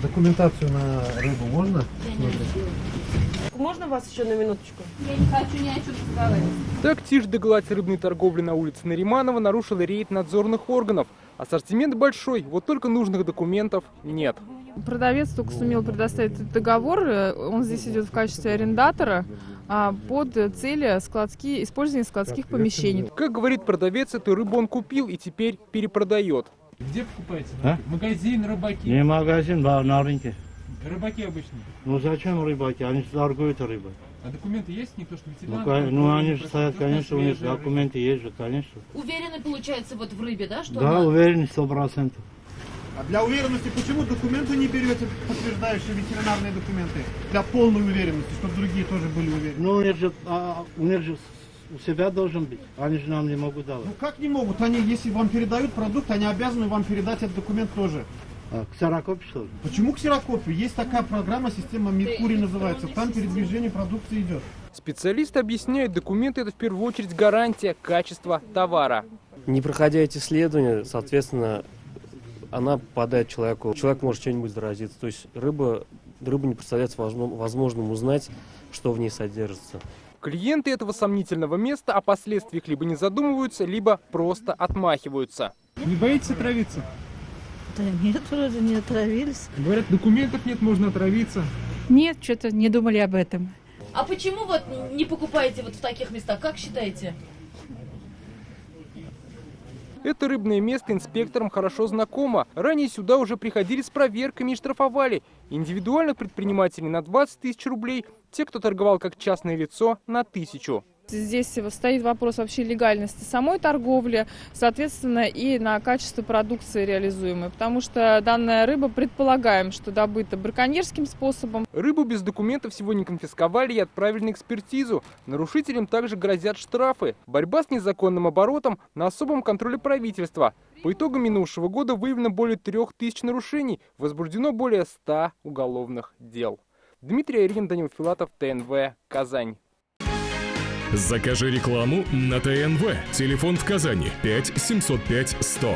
Документацию на рыбу можно? Можно вас еще на минуточку? Я не хочу ни о чем разговаривать. Так тишь да гладь рыбной торговли на улице Нариманова нарушил рейд надзорных органов. Ассортимент большой, вот только нужных документов нет. Продавец только сумел предоставить этот договор. Он здесь идет в качестве арендатора под цели использования складских помещений. Как говорит продавец, эту рыбу он купил и теперь перепродает. Где покупаете? А? Магазин, рыбаки. Не магазин, на рынке. Рыбаки обычные. Ну зачем рыбаки? Они же торгуют рыбой. А документы есть? Никто, что ветеринар? Ну они же стоят, конечно, у них документы есть же, конечно. Уверены, получается, вот в рыбе, да? Что Да, она... уверен, 100%. А для уверенности почему документы не берете, подтверждающие ветеринарные документы? Для полной уверенности, чтобы другие тоже были уверены. Ну у них же у себя должен быть. Они же нам не могут давать. Ну как не могут? Они, если вам передают продукт, они обязаны вам передать этот документ тоже. Ксерокопия, что ли? Почему ксерокопию? Есть такая программа, система Меркурий называется. Там передвижение продукции идет. Специалисты объясняют, документы это в первую очередь гарантия качества товара. Не проходя эти исследования, соответственно, она попадает человеку. Человек может что-нибудь заразиться. То есть рыба не представляется возможным узнать, что в ней содержится. Клиенты этого сомнительного места о последствиях либо не задумываются, либо просто отмахиваются. Не боитесь отравиться? Да нет, вроде не отравились. Говорят, документов нет, можно отравиться. Нет, что-то не думали об этом. А почему вот не покупаете вот в таких местах? Как считаете? Это рыбное место инспекторам хорошо знакомо. Ранее сюда уже приходили с проверками и штрафовали. Индивидуальных предпринимателей на 20 тысяч рублей, те, кто торговал как частное лицо, на 1000. Здесь стоит вопрос вообще легальности самой торговли, соответственно, и на качество продукции реализуемой. Потому что данная рыба, предполагаем, что добыта браконьерским способом. Рыбу без документов сегодня конфисковали и отправили на экспертизу. Нарушителям также грозят штрафы. Борьба с незаконным оборотом на особом контроле правительства. По итогам минувшего года выявлено более 3000 нарушений, возбуждено более 100 уголовных дел. Дмитрий Аверин, Данил Филатов, ТНВ, Казань. Закажи рекламу на ТНВ. Телефон в Казани 5 705 100.